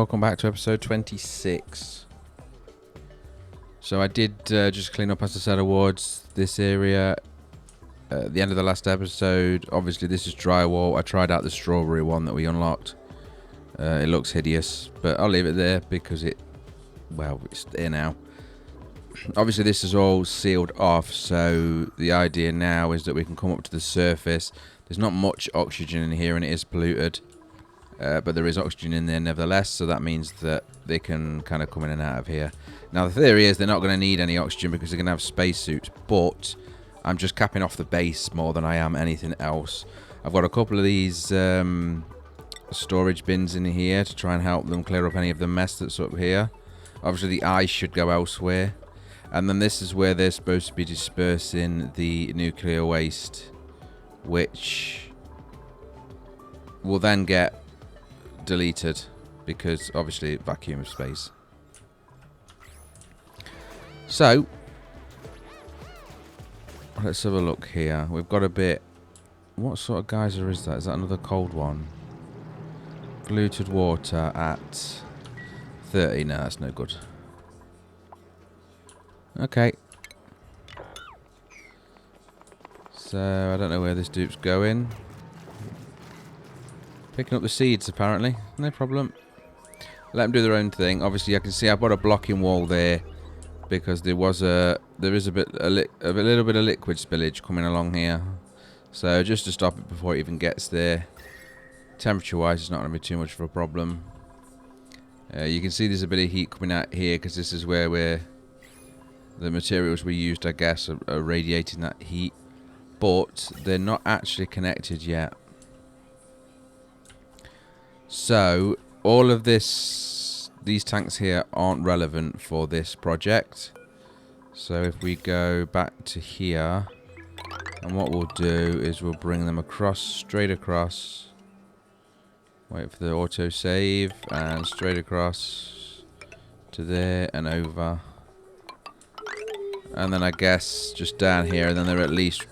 welcome back to episode 26. So I did just clean up, as I said, towards this area at the end of the last episode. Obviously this is drywall. I tried out the strawberry one that we unlocked. It looks hideous, but I'll leave it there because it's there now. Obviously this is all sealed off, so the idea now is that we can come up to the surface. There's not much oxygen in here and it is polluted. But there is oxygen in there nevertheless, so that means that they can kind of come in and out of here. Now the theory is they're not going to need any oxygen because they're going to have spacesuits, but I'm just capping off the base more than I am anything else. I've got a couple of these storage bins in here to try and help them clear up any of the mess that's up here. Obviously the ice should go elsewhere. And then this is where they're supposed to be dispersing the nuclear waste, which will then get deleted because obviously vacuum of space. So let's have a look here. We've got a bit. What sort of geyser is that? Is that another cold one? Polluted water at 30. No, that's no good. Okay. So I don't know where this dupe's going. Picking up the seeds, apparently. No problem. Let them do their own thing. Obviously, I can see I've got a blocking wall there because there is a little bit of liquid spillage coming along here. So just to stop it before it even gets there. Temperature-wise, it's not going to be too much of a problem. You can see there's a bit of heat coming out here because this is where the materials we used, I guess, are radiating that heat. But they're not actually connected yet. So all of these tanks here aren't relevant for this project. So if we go back to here, and what we'll do is we'll bring them across, straight across. Wait for the auto save, and straight across to there and over. And then I guess just down here, and then they're at least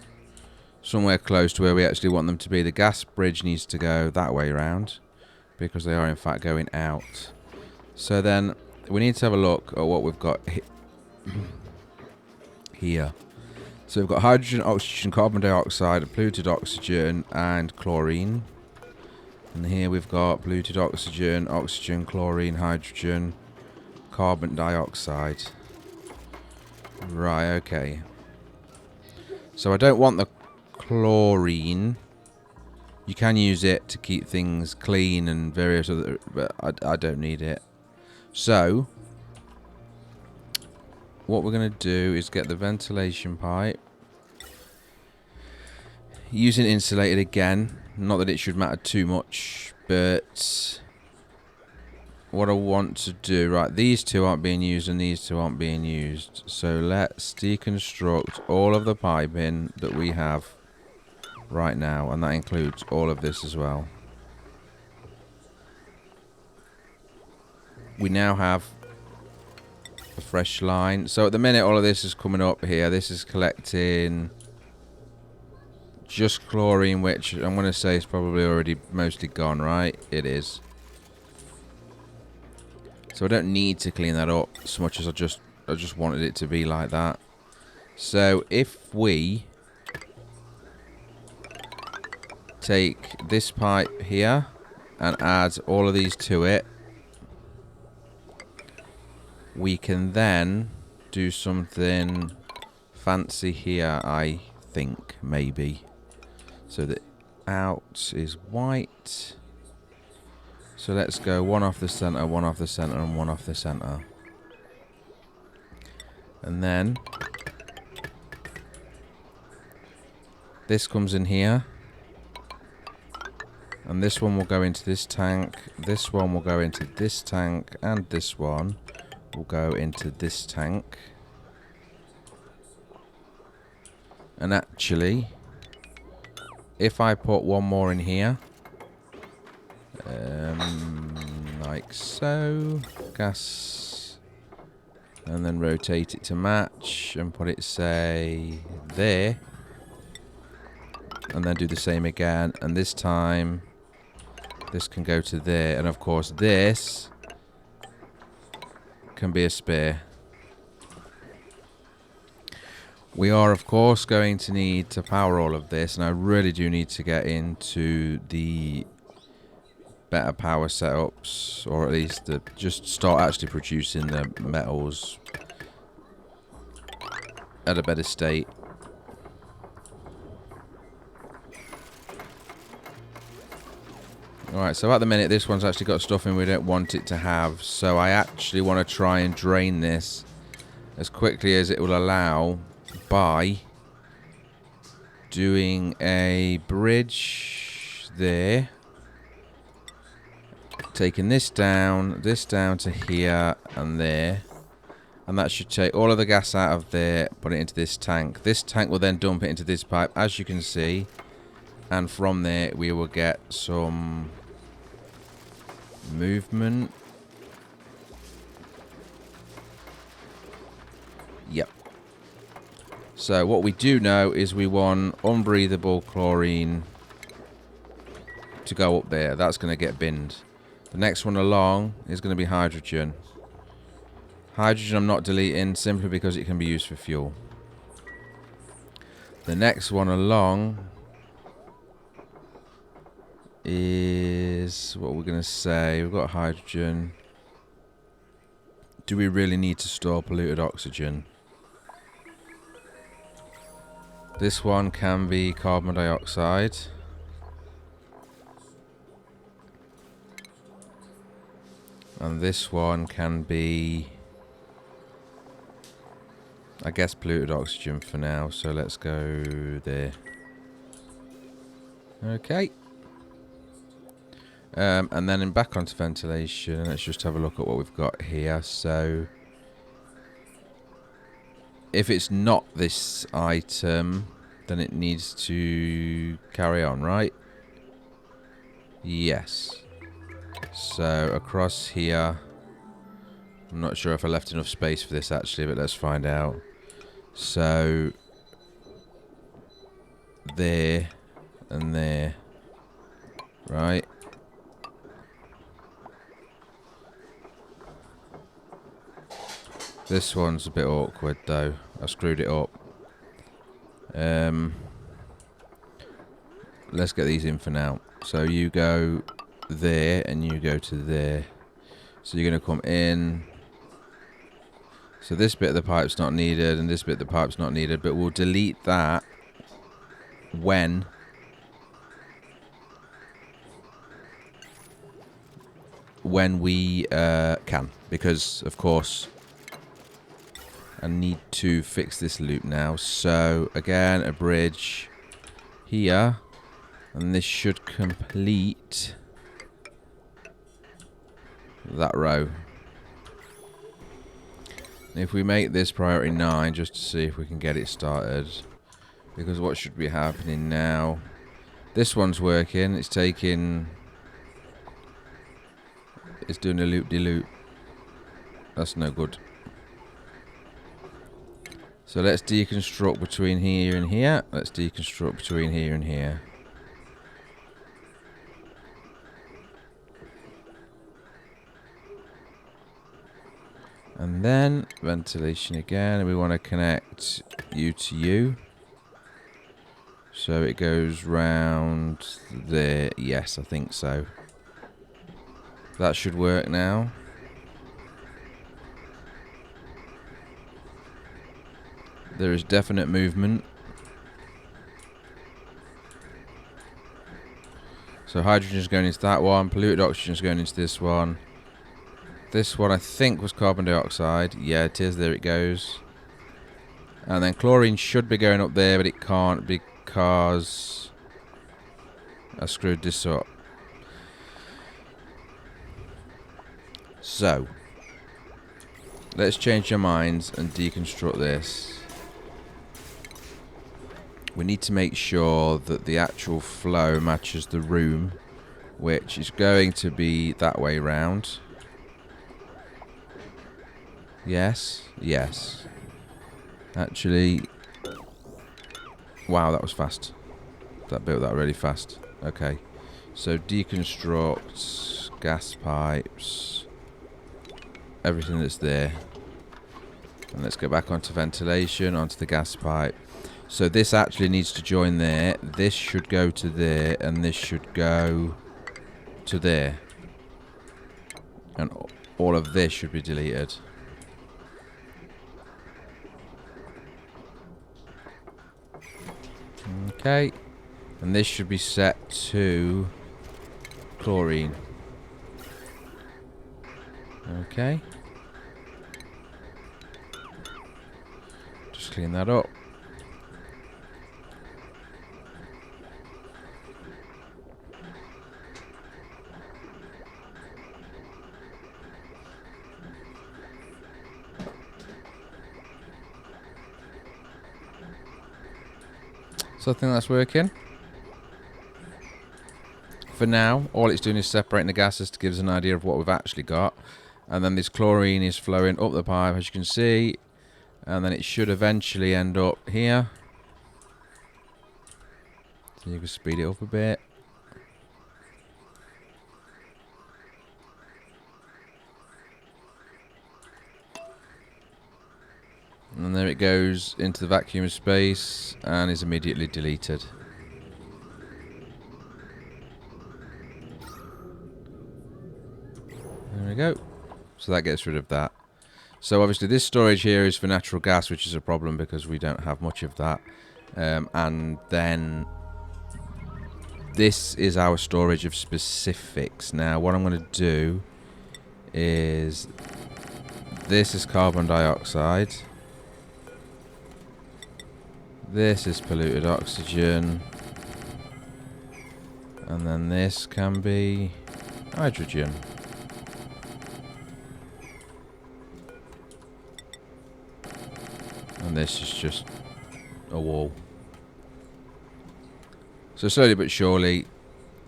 somewhere close to where we actually want them to be. The gas bridge needs to go that way around, because they are in fact going out. So then we need to have a look at what we've got here. So we've got hydrogen, oxygen, carbon dioxide, polluted oxygen and chlorine. And here we've got polluted oxygen, oxygen, chlorine, hydrogen, carbon dioxide. Right, okay. So I don't want the chlorine. You can use it to keep things clean and various other, but I don't need it. So what we're going to do is get the ventilation pipe. Using insulated again. Not that it should matter too much, but what I want to do, right, these two aren't being used and these two aren't being used. So let's deconstruct all of the piping that we have right now, and that includes all of this as well. We now have a fresh line. So at the minute all of this is coming up here. This is collecting just chlorine, which I'm going to say is probably already mostly gone, right? It is. So I don't need to clean that up so much as I just wanted it to be like that. So if we take this pipe here and add all of these to it, we can then do something fancy here, I think, maybe. So the out is white. So let's go one off the center, one off the center, and one off the center. And then this comes in here. And this one will go into this tank. This one will go into this tank. And this one will go into this tank. And actually, if I put one more in here, like so, gas, and then rotate it to match and put it, say, there, and then do the same again, and this time this can go to there, and of course this can be a spear. We are, of course, going to need to power all of this, and I really do need to get into the better power setups, or at least just start actually producing the metals at a better state. Alright, so at the minute this one's actually got stuff in we don't want it to have, so I actually want to try and drain this as quickly as it will allow by doing a bridge there, taking this down to here and there, and that should take all of the gas out of there, put it into this tank. This tank will then dump it into this pipe, as you can see, and from there we will get some movement. Yep. So what we do know is we want unbreathable chlorine to go up there. That's going to get binned. The next one along is going to be hydrogen. Hydrogen I'm not deleting simply because it can be used for fuel. The next one along is what we're going to say. We've got hydrogen. Do we really need to store polluted oxygen? This one can be carbon dioxide. And this one can be, I guess, polluted oxygen for now. So let's go there. Okay. And then back onto ventilation. Let's just have a look at what we've got here. So if it's not this item, then it needs to carry on, right? Yes. So across here, I'm not sure if I left enough space for this actually, but let's find out. So there and there, right? This one's a bit awkward though. I screwed it up. Let's get these in for now. So you go there and you go to there. So you're going to come in. So this bit of the pipe's not needed and this bit of the pipe's not needed, but we'll delete that when we can, because of course I need to fix this loop now. So again, a bridge here, and this should complete that row. If we make this priority 9, just to see if we can get it started, because what should be happening now? This one's working. It's taking, it's doing a loop-de-loop. That's no good. So let's deconstruct between here and here. Let's deconstruct between here and here. And then ventilation again. We want to connect U to U. So it goes round there. Yes, I think so. That should work now. There is definite movement. So hydrogen is going into that one. Polluted oxygen is going into this one. This one I think was carbon dioxide. Yeah, it is. There it goes. And then chlorine should be going up there, but it can't because I screwed this up. So let's change your minds and deconstruct this. We need to make sure that the actual flow matches the room, which is going to be that way round. Yes, yes. Actually, wow, that was fast. That built that really fast. Okay, so deconstruct gas pipes. everything that's there. And let's go back onto ventilation, onto the gas pipe. So this actually needs to join there. This should go to there, and this should go to there. And all of this should be deleted. Okay. And this should be set to chlorine. Okay. Just clean that up. So I think that's working. For now, all it's doing is separating the gases to give us an idea of what we've actually got. And then this chlorine is flowing up the pipe, as you can see. And then it should eventually end up here. So you can speed it up a bit. And there it goes into the vacuum of space and is immediately deleted. There we go. So that gets rid of that. So obviously this storage here is for natural gas, which is a problem because we don't have much of that. And then this is our storage of specifics. Now what I'm going to do is, this is carbon dioxide. This is polluted oxygen. And then this can be hydrogen. And this is just a wall. So slowly but surely,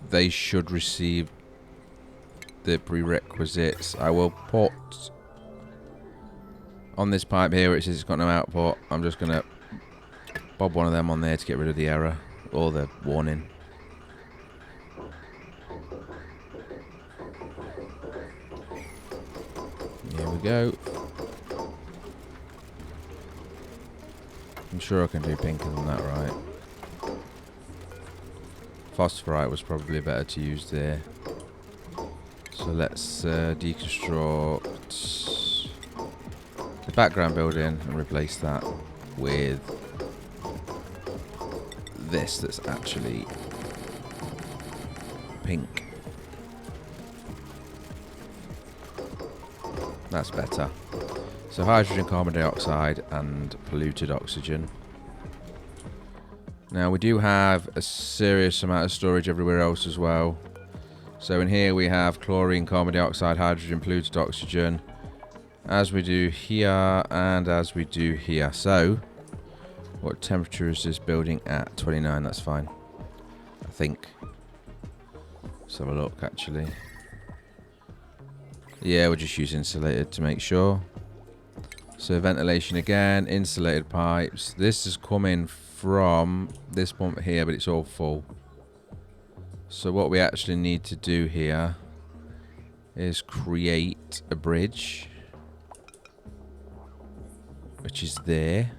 they should receive the prerequisites. I will put on this pipe here where it says it's got no output, I'm just going to bob one of them on there to get rid of the error or the warning. Here we go. I'm sure I can do pinker than that, right? Phosphorite was probably better to use there. So let's deconstruct the background building and replace that with this that's actually pink. That's better. So hydrogen, carbon dioxide and polluted oxygen. Now we do have a serious amount of storage everywhere else as well. So in here we have chlorine, carbon dioxide, hydrogen, polluted oxygen, as we do here and as we do here. So what temperature is this building at? 29, that's fine, I think. Let's have a look actually. Yeah, we'll just use insulated to make sure. So ventilation again, insulated pipes. This is coming from this pump here, but it's all full. So what we actually need to do here is create a bridge, which is there.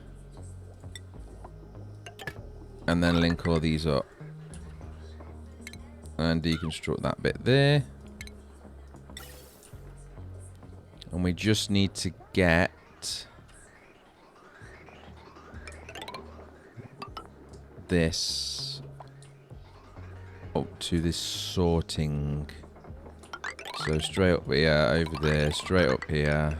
And then link all these up. And deconstruct that bit there. And we just need to get this up to this sorting. So straight up here, over there, straight up here.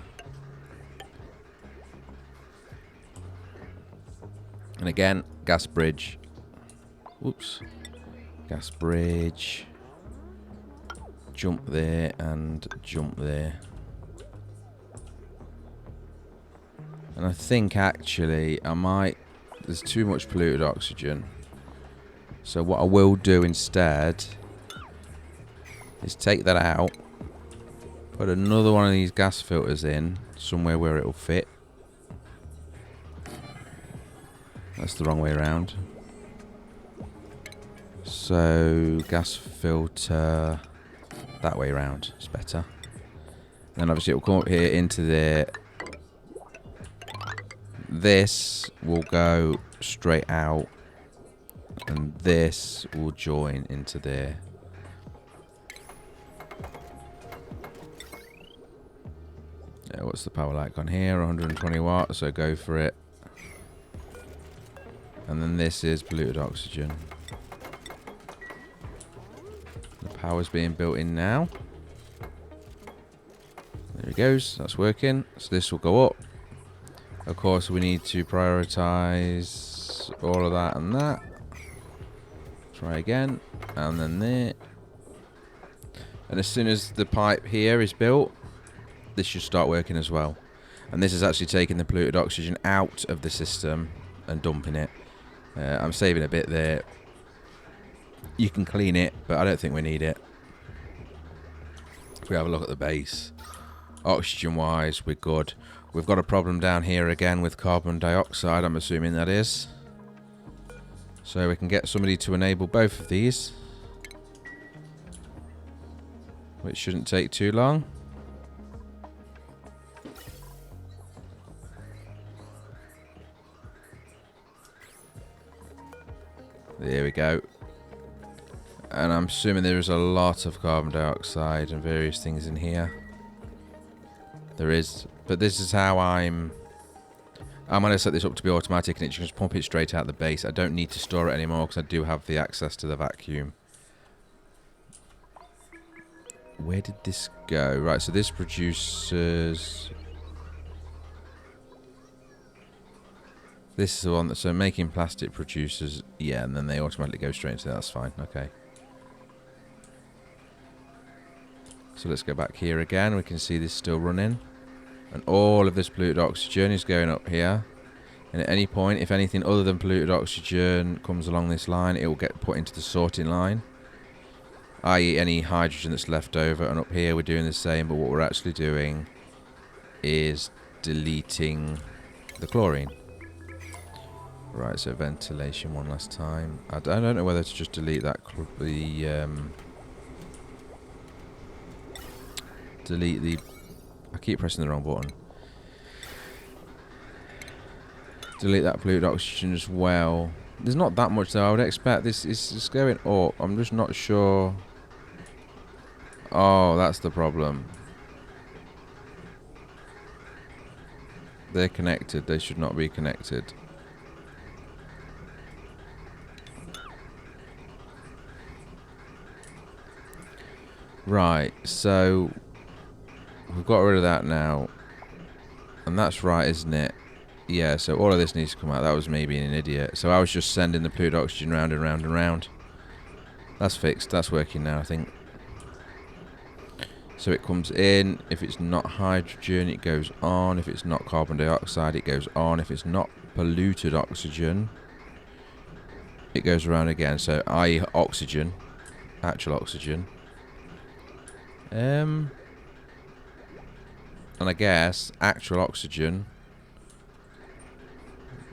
And again, gas bridge. Whoops. Gas bridge. Jump there and jump there. And I think actually I might, there's too much polluted oxygen. So what I will do instead is take that out, put another one of these gas filters in somewhere where it will fit. That's the wrong way around. So gas filter that way around is better. Then obviously it will come up here into there. This will go straight out, and this will join into there. What's the power like on here? 120 watts, so go for it. And then this is polluted oxygen. The power's being built in now. There it goes, that's working. So this will go up. Of course, we need to prioritize all of that and that. Try again, and then there. And as soon as the pipe here is built, this should start working as well. And this is actually taking the polluted oxygen out of the system and dumping it. I'm saving a bit there. You can clean it, but I don't think we need it. If we have a look at the base, oxygen wise, we're good. We've got a problem down here again with carbon dioxide, I'm assuming that is. So we can get somebody to enable both of these, which shouldn't take too long. There we go. And I'm assuming there is a lot of carbon dioxide and various things in here. There is, but this is how I'm going to set this up to be automatic, and it just pump it straight out the base. I don't need to store it anymore because I do have the access to the vacuum. Where did this go? Right, so this produces... This is the one that... So making plastic produces... Yeah, and then they automatically go straight into that. That's fine. Okay. So let's go back here again. We can see this still running. And all of this polluted oxygen is going up here. And at any point, if anything other than polluted oxygen comes along this line, it will get put into the sorting line. I.e. any hydrogen that's left over. And up here we're doing the same, but what we're actually doing is deleting the chlorine. Right, so ventilation one last time. I don't know whether to just delete that, delete the... I keep pressing the wrong button. Delete that polluted oxygen as well. There's not that much though. I would expect this is going up. I'm just not sure. Oh, that's the problem. They're connected. They should not be connected. Right, so we've got rid of that now. And that's right, isn't it? Yeah, so all of this needs to come out. That was me being an idiot. So I was just sending the polluted oxygen round and round and round. That's fixed. That's working now, I think. So it comes in. If it's not hydrogen, it goes on. If it's not carbon dioxide, it goes on. If it's not polluted oxygen, it goes around again. So i.e. oxygen. Actual oxygen. And I guess actual oxygen,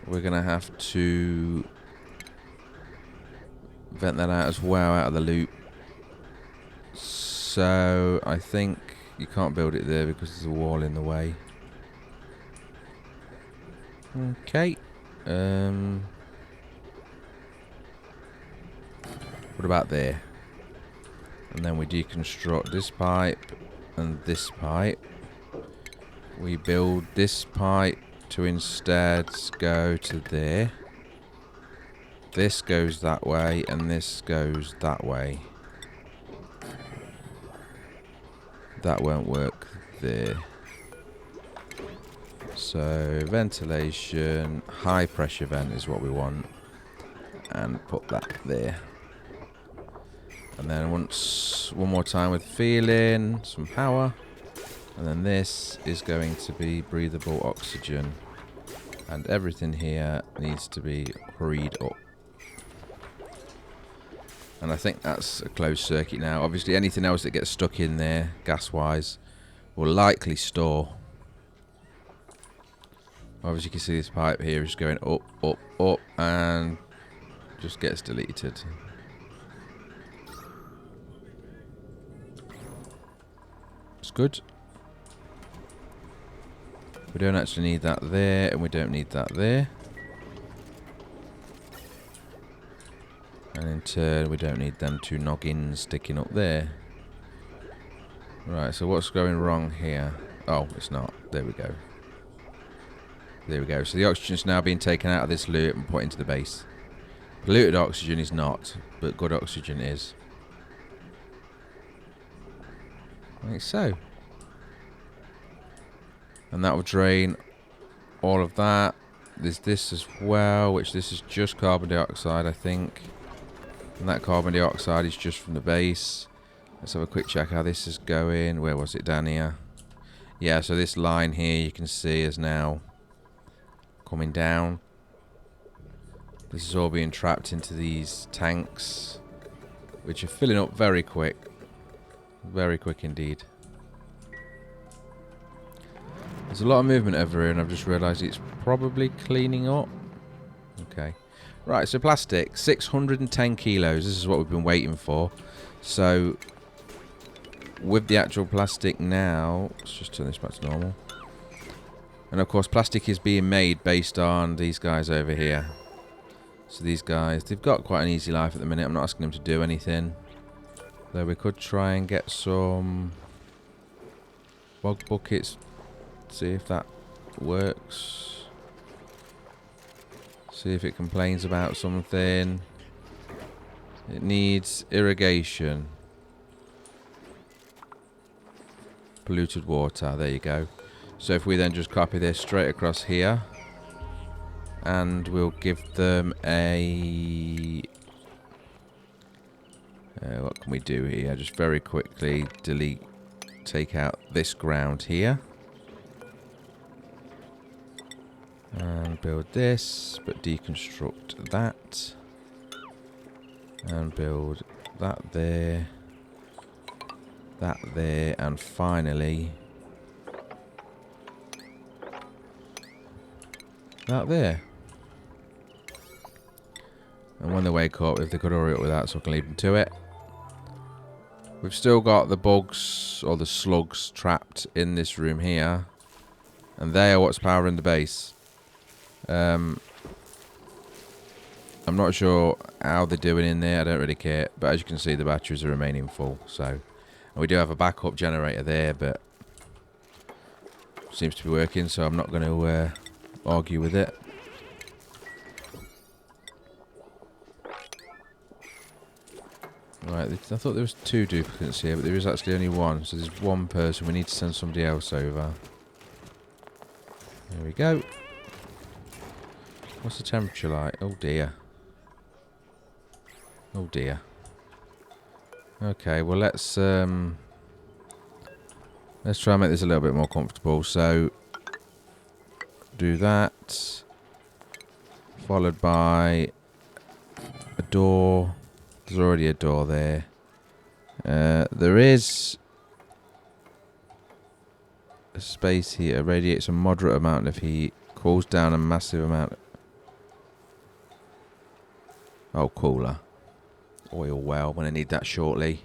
we're going to have to vent that out as well, out of the loop. So I think you can't build it there because there's a wall in the way. Okay. What about there? And then we deconstruct this pipe and this pipe. We build this pipe to instead go to there. This goes that way and this goes that way. That won't work there. So ventilation, high pressure vent is what we want. And put that there. And then one more time with feeling, some power. And then this is going to be breathable oxygen. And everything here needs to be hurried up. And I think that's a closed circuit now. Obviously anything else that gets stuck in there, gas-wise, will likely store. Obviously you can see this pipe here is going up, up, up, and just gets deleted. It's good. We don't actually need that there, and we don't need that there. And in turn, we don't need them two noggins sticking up there. Right, so what's going wrong here? Oh, it's not. There we go. There we go. So the oxygen's now being taken out of this loot and put into the base. Polluted oxygen is not, but good oxygen is. Like so. And that will drain all of that. There's this as well, which this is just carbon dioxide, I think. And that carbon dioxide is just from the base. Let's have a quick check how this is going. Where was it? Down here. Yeah, so this line here you can see is now coming down. This is all being trapped into these tanks, which are filling up very quick. Very quick indeed. There's a lot of movement over here, and I've just realised it's probably cleaning up. Okay. Right, so plastic, 610 kilos. This is what we've been waiting for. So, with the actual plastic now, let's just turn this back to normal. And of course, plastic is being made based on these guys over here. So these guys, they've got quite an easy life at the minute. I'm not asking them to do anything. Though we could try and get some bog buckets. See if that works. See if it complains about something. It needs irrigation. Polluted water. There you go. So if we then just copy this straight across here. And we'll give them a... what can we do here? Just very quickly delete, take out this ground here. And build this, but deconstruct that. And build that there. That there, and finally... that there. And when they wake up, if they could hurry up with that so I can leave them to it. We've still got the bugs, or the slugs, trapped in this room here. And they are what's powering the base. I'm not sure how they're doing in there, I don't really care. But as you can see, the batteries are remaining full. So, and we do have a backup generator there, but seems to be working, so I'm not going to argue with it. Right, I thought there was 2 duplicates here, but there is actually only 1. So there's 1 person. We need to send somebody else over. There we go. What's the temperature like? Oh dear. Oh dear. Okay, well let's try and make this a little bit more comfortable. So do that, followed by a door. There's already a door there. There is a space here. Radiates a moderate amount of heat. Cools down a massive amount. Oh, cooler. Oil well. When I need that shortly.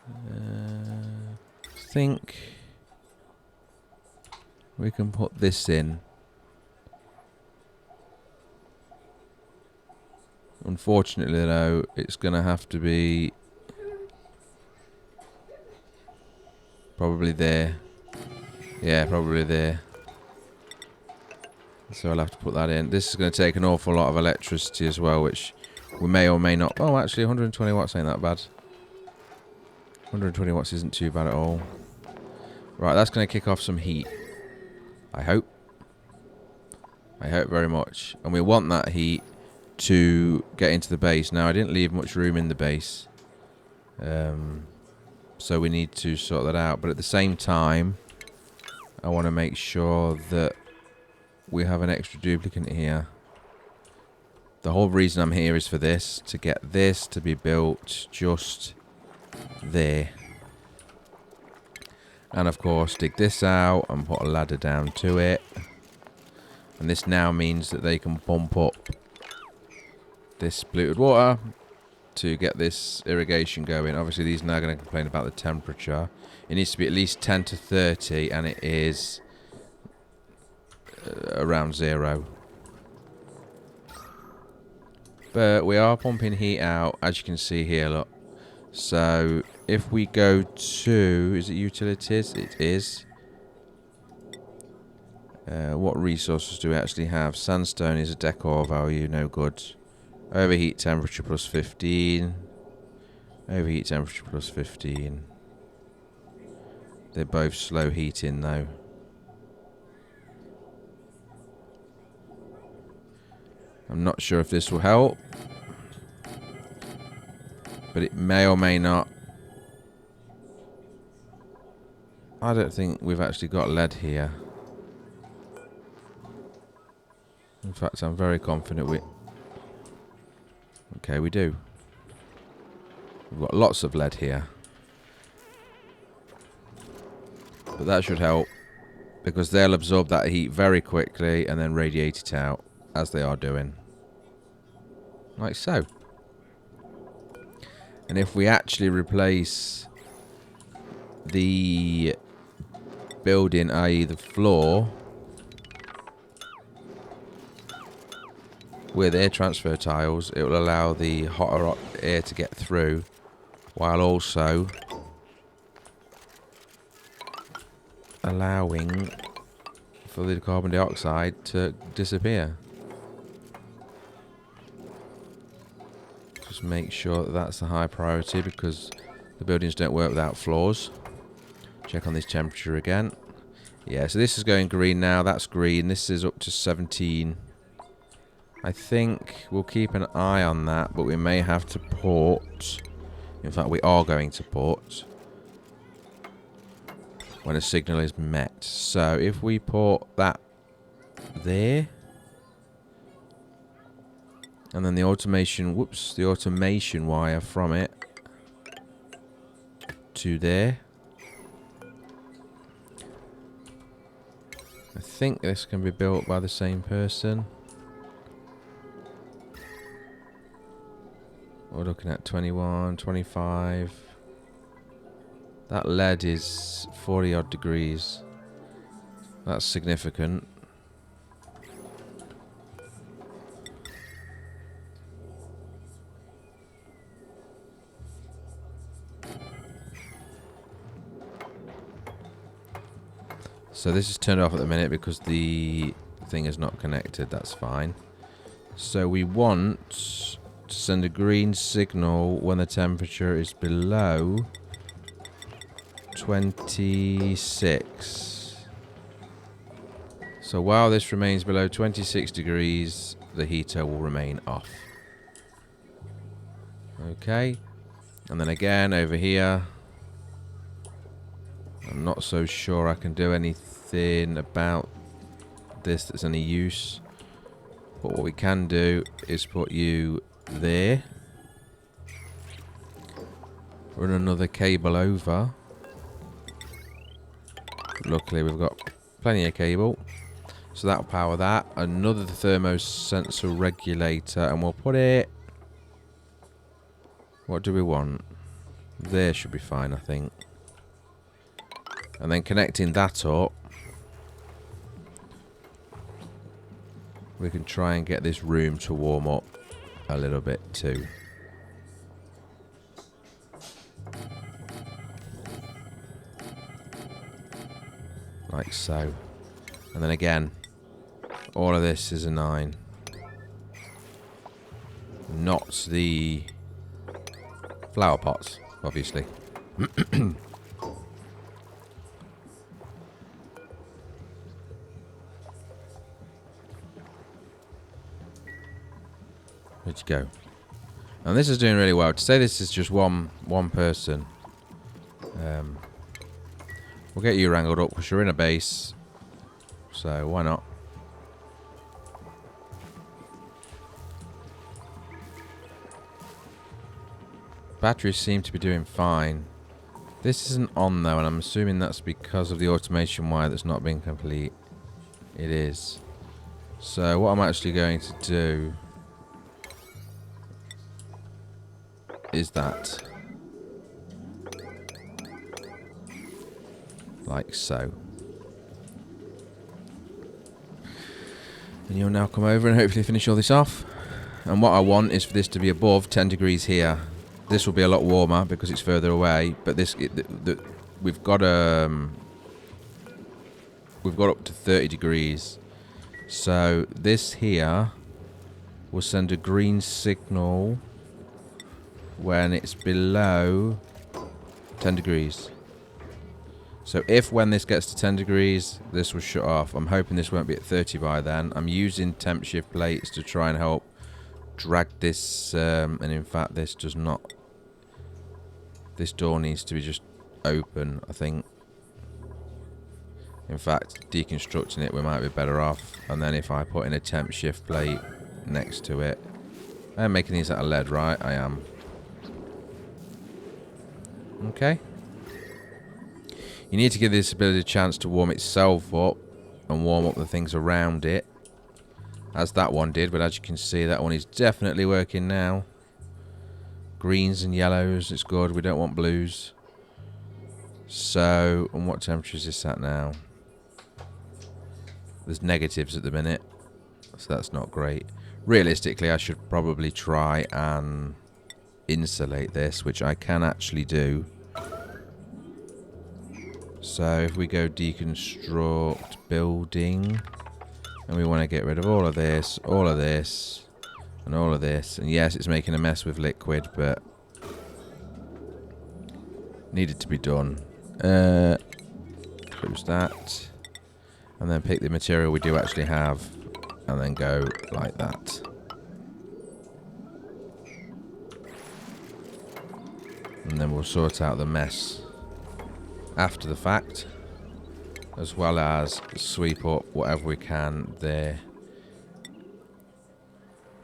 I think we can put this in. Unfortunately, though, it's going to have to be probably there. Yeah, probably there. So I'll have to put that in. This is going to take an awful lot of electricity as well, which we may or may not... Oh, actually, 120 watts ain't that bad. 120 watts isn't too bad at all. Right, that's going to kick off some heat. I hope. I hope very much. And we want that heat to get into the base. Now, I didn't leave much room in the base. So we need to sort that out. But at the same time, I want to make sure that we have an extra duplicate here. The whole reason I'm here is for this, to get this to be built just there. And of course, dig this out and put a ladder down to it. And this now means that they can pump up this polluted water to get this irrigation going. Obviously, these are now going to complain about the temperature. It needs to be at least 10 to 30, and it is around 0. But we are pumping heat out, as you can see here, look. So, if we go to... Is it utilities? It is. What resources do we actually have? Sandstone is a decor value, no good. Overheat temperature plus 15. Overheat temperature plus 15. They're both slow heating though. I'm not sure if this will help, but it may or may not. I don't think we've actually got lead here. In fact, I'm very confident we... Okay, we do. We've got lots of lead here. But that should help, because they'll absorb that heat very quickly and then radiate it out, as they are doing. Like so. And if we actually replace the building, i.e. the floor, with air transfer tiles, it will allow the hotter air to get through, while also allowing for the carbon dioxide to disappear. Just make sure that that's the high priority, because the buildings don't work without floors. Check on this temperature again. Yeah, so this is going green now. That's green. This is up to 17. I think we'll keep an eye on that, but we may have to port. In fact, we are going to port when a signal is met. So if we port that there, and then the automation, whoops, the automation wire from it to there. I think this can be built by the same person. We're looking at 21, 25. That lead is 40 odd degrees. That's significant. So this is turned off at the minute because the thing is not connected. That's fine. So we want to send a green signal when the temperature is below 26. So while this remains below 26 degrees, the heater will remain off. Okay. And then again over here, I'm not so sure I can do anything about this that's any use. But what we can do is put you there. Run another cable over. Luckily we've got plenty of cable. So that'll power that. Another thermosensor regulator, and we'll put it... What do we want? There should be fine, I think. And then connecting that up, we can try and get this room to warm up a little bit too. Like so. And then again, all of this is a 9. Not the flower pots, obviously. Where'd you go? And this is doing really well. To say this is just one person. We'll get you wrangled up because you're in a base. So why not? Batteries seem to be doing fine. This isn't on though, and I'm assuming that's because of the automation wire that's not been complete. It is. So what I'm actually going to do is that. Like so. And you'll now come over and hopefully finish all this off. And what I want is for this to be above 10 degrees here. This will be a lot warmer because it's further away, but this we've got up to 30 degrees. So this here will send a green signal when it's below 10 degrees. So if when this gets to 10 degrees, this will shut off. I'm hoping this won't be at 30 by then. I'm using temp shift plates to try and help drag this, and in fact this does not. This door needs to be just open, I think. In fact, deconstructing it, we might be better off. And then if I put in a temp shift plate next to it. I'm making these out of lead, right? I am. Okay. You need to give this ability a chance to warm itself up and warm up the things around it, as that one did, but as you can see, that one is definitely working now. Greens and yellows, it's good. We don't want blues. So, and what temperature is this at now? There's negatives at the minute, so that's not great. Realistically, I should probably try and insulate this, which I can actually do. So if we go deconstruct building, and we want to get rid of all of this, and all of this, and yes, it's making a mess with liquid, but needed to be done. Close that, and then pick the material we do actually have, and then go like that. And then we'll sort out the mess after the fact, as well as sweep up whatever we can there.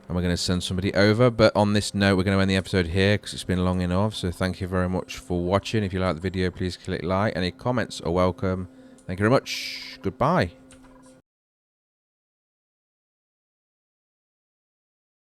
And we're going to send somebody over, but on this note, we're going to end the episode here because it's been long enough. So thank you very much for watching. If you like the video, please click like. Any comments are welcome. Thank you very much. Goodbye.